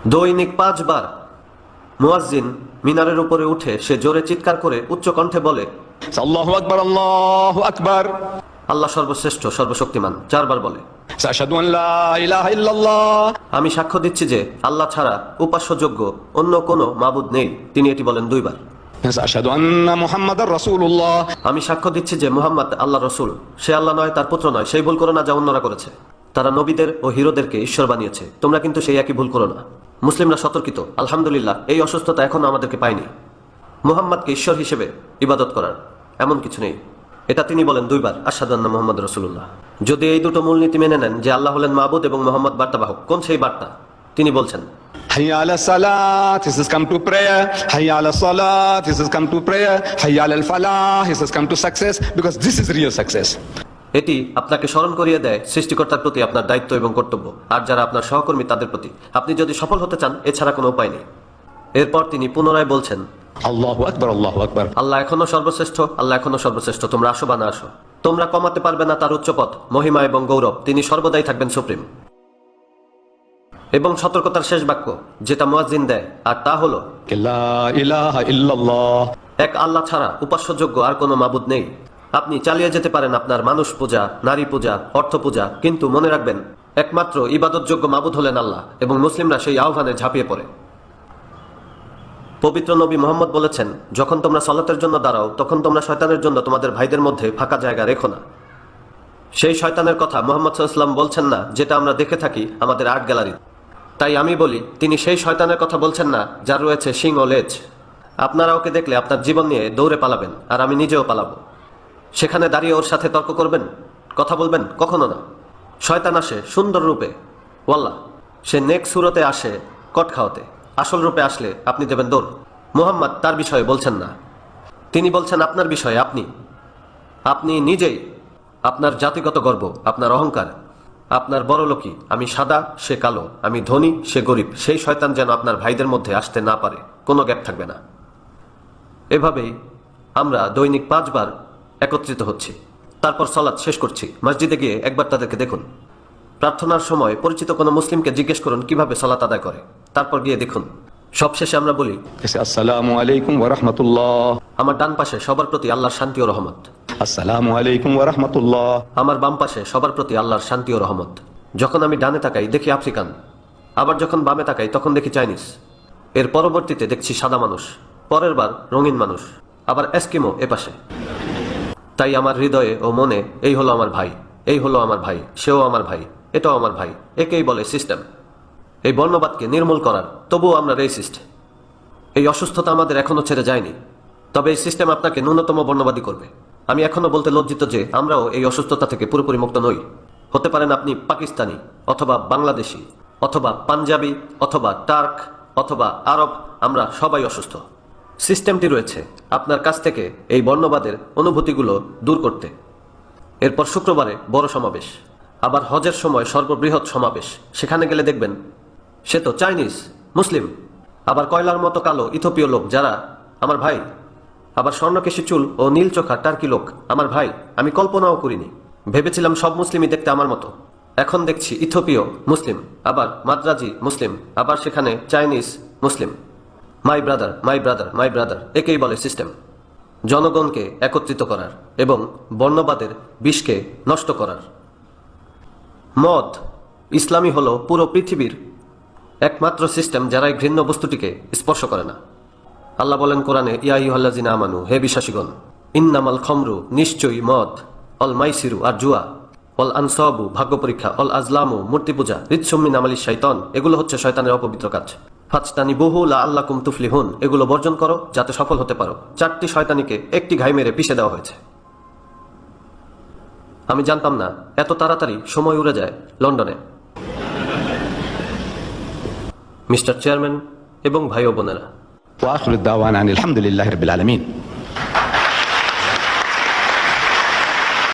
দৈনিক 5 বার মুয়াজ্জিন মিনারের উপরে উঠে সে জোরে চিৎকার করে উচ্চ কণ্ঠে বলে, আল্লাহু আকবার, আল্লাহু আকবার, আল্লাহ সর্বশ্রেষ্ঠ সর্বশক্তিমান। 4 বার বলে, আশহাদু আন লা ইলাহা ইল্লাল্লাহ, আমি সাক্ষ্য দিচ্ছি যে আল্লাহ ছাড়া উপাস্যযোগ্য অন্য কোনো মাবুদ নেই। তিনি এটি বলেন 2 বার। আশহাদু আন্না মুহাম্মাদার রাসূলুল্লাহ, আমি সাক্ষ্য দিচ্ছি যে মুহাম্মদ আল্লাহ রসুল। সে আল্লাহ নয়, তার পুত্র নয়। সেই ভুল করো না যা অন্যরা করেছে। তারা নবীদের ও হিরোদেরকে ঈশ্বর বানিয়েছে। তোমরা কিন্তু সেই একই ভুল করো না। মুসলিমরা সতর্কিত। আলহামদুলিল্লাহ, এই অসুস্থতা এখনো আমাদেরকে পায়নি। মুহাম্মদকে ঈশ্বর হিসেবে ইবাদত করার এমন কিছু নেই। এটা তিনি বলেন 2 বার, আশহাদু আন্না মুহাম্মাদ রাসূলুল্লাহ। যদি এই দুটো মূলনীতি মেনে নেন যে আল্লাহ হলেন মাবুদ এবং মুহাম্মদ বার্তাবাহক, কোন সেই বার্তা? তিনি বলছেন, হাইয়া আলাস সালাত, this has come to prayer, হাইয়া আলাস সালাত, this has come to prayer, হাইয়া আলাল Falah, this has come to success, because this is real success. এটি আপনাকে স্মরণ করিয়ে দেয় সৃষ্টিকর্তার প্রতি আপনার দায়িত্ব এবং কর্তব্য, আর যারা আপনার সহকর্মী তাদের প্রতি। আপনি যদি সফল হতে চান, এছাড়া কোনো উপায় নেই। এরপর তিনি পুনরায় বলছেন, আল্লাহু আকবার, আল্লাহু আকবার, আল্লাহ এখনো সর্বশ্রেষ্ঠ, আল্লাহ এখনো সর্বশ্রেষ্ঠ। তোমরা আসো বা না আসো, তোমরা কমাতে পারবে না তার উচ্চপদ, মহিমা এবং গৌরব। তিনি সর্বদাই থাকবেন সুপ্রিম। এবং সতর্কতার শেষ বাক্য যেটা মুয়াজ্জিন দেয়, আর তা হলো, লা ইলাহা ইল্লাল্লাহ, এক আল্লাহ ছাড়া উপাস্যযোগ্য আর কোনো মাবুদ নেই। আপনি চালিয়ে যেতে পারেন আপনার মানুষ পূজা, নারী পূজা, অর্থ পূজা, কিন্তু মনে রাখবেন একমাত্র ইবাদতযোগ্য মাবুদ হলেন আল্লাহ। এবং মুসলিমরা সেই আহ্বানে ঝাঁপিয়ে পড়ে। পবিত্র নবী মুহাম্মদ বলেছেন, যখন তোমরা সালাতের জন্য দাঁড়াও, তখন তোমরা শয়তানের জন্য তোমাদের ভাইদের মধ্যে ফাঁকা জায়গা রেখো না। সেই শয়তানের কথা মুহাম্মদ সাল্লাল্লাহু আলাইহি ওয়াসাল্লাম বলছেন না, যেটা আমরা দেখে থাকি আমাদের আর্ট গ্যালারি। তাই আমি বলি, তিনি সেই শয়তানের কথা বলছেন না যার রয়েছে শিং ও লেজ। আপনারা ওকে দেখলে আপনার জীবন নিয়ে দৌড়ে পালাবেন, আর আমি নিজেও পালাবো। সেখানে দাঁড়িয়ে ওর সাথে তর্ক করবেন, কথা বলবেন? কখনো না। শয়তান আসে সুন্দর রূপে, ওয়াল্লাহ। সে নেক সুরতে আসে কট খাওয়াতে। আসল রূপে আসলে আপনি দেবেন দৌড়। মুহাম্মদ তার বিষয়ে বলছেন না, তিনি বলছেন আপনার বিষয়ে। আপনি নিজেই, আপনার জাতিগত গর্ব, আপনার অহংকার, আপনার বড়লোকি, আমি সাদা সে কালো, আমি ধনী সে গরিব, সেই শয়তান যেন আপনার ভাইদের মধ্যে আসতে না পারে। কোনো গ্যাপ থাকবে না। এভাবেই আমরা দৈনিক 5 বার একত্রিত হচ্ছি, তারপর সালাত শেষ করছি। মসজিদে গিয়ে একবার তাদেরকে দেখুন। প্রার্থনার সময় পরিচিত কোনো মুসলিমকে জিজ্ঞেস করুন কিভাবে সালাত আদায় করে, তারপর গিয়ে দেখুন। সবশেষে আমরা বলি, আসসালামু আলাইকুম ওয়া রাহমাতুল্লাহ, আমার ডান পাশে সবার প্রতি আল্লাহর শান্তি ও রহমত। আসসালামু আলাইকুম ওয়া রাহমাতুল্লাহ, আমার বাম পাশে সবার প্রতি আল্লাহর শান্তি ও রহমত। যখন আমি ডানে তাকাই দেখি আফ্রিকান, আবার যখন বামে তাকাই তখন দেখি চাইনিজ, এর পরবর্তীতে দেখছি সাদা মানুষ, পরের বার রঙিন মানুষ, আবার এস্কিমো এপাশে। তাই আমার হৃদয়ে ও মনে এই হলো আমার ভাই, এই হলো আমার ভাই, সেও আমার ভাই, এটাও আমার ভাই। একেই বলে সিস্টেম। এই বর্ণবাদকে নির্মূল করার, তবুও আমরা রেসিস্ট। এই অসুস্থতা আমাদের এখনো ছেড়ে যায়নি, তবে এই সিস্টেম আপনাকে ন্যূনতম বর্ণবাদী করবে। আমি এখনো বলতে লজ্জিত যে আমরাও এই অসুস্থতা থেকে পুরোপুরি মুক্ত নই। হতে পারেন আপনি পাকিস্তানি, অথবা বাংলাদেশি, অথবা পাঞ্জাবি, অথবা টার্ক, অথবা আরব। আমরা সবাই অসুস্থ। সিস্টেমটি রয়েছে আপনার কাছ থেকে এই বর্ণবাদের অনুভূতিগুলো দূর করতে। এরপর শুক্রবারে বড় সমাবেশ, আবার হজের সময় সর্ববৃহৎ সমাবেশ। সেখানে গেলে দেখবেন সে তো চাইনিজ মুসলিম, আবার কয়লার মতো কালো ইথিওপীয় লোক যারা আমার ভাই, আবার স্বর্ণকেশী চুল ও নীল চোখা টার্কি লোক আমার ভাই। আমি কল্পনাও করিনি। ভেবেছিলাম সব মুসলিমই দেখতে আমার মতো। এখন দেখছি ইথিওপীয় মুসলিম, আবার মাদ্রাজি মুসলিম, আবার সেখানে Chinese Muslim. My brother, my brother, my brother. একেই বলে সিস্টেম। জনগণকে একত্রিত করার এবং বর্ণবাদের বিষকে নষ্ট করার। মদ ইসলামী হলো পুরো পৃথিবীর একমাত্র সিস্টেম যারা এই ঘৃণ্য বস্তুটিকে স্পর্শ করে না। আল্লাহ বলেন কোরআনে, ইয়া আইয়ুহাল্লাযিনা আমানু, হে বিশ্বাসীগণ, ইন্নামাল খমরু, নিশ্চয়ই মদ, অল মাইসিরু আর জুয়া, অল আনসাবু ভাগ্য পরীক্ষা, অল আজলামু মূর্তি পূজা, রিজসুম মিন আমালিশ শাইতান, এগুলো হচ্ছে শয়তানের অপবিত্র কাজ। ফাজতানিবুহু লাআল্লাকুম তুফলিহুন, এগুলো বর্জন করো যাতে সফল হতে পারো। 4টি শয়তানিকে একটি ঘাই মেরে পিষে দেওয়া হয়েছে। আমি জানতাম না এত তাড়াতাড়ি সময় উড়ে যায় লন্ডনে। মিস্টার চেয়ারম্যান এবং ভাই ও বোনেরা, ওয়া আখিরু দাওয়ানা আনিল হামদুলিল্লাহি রাব্বিল আলামিন।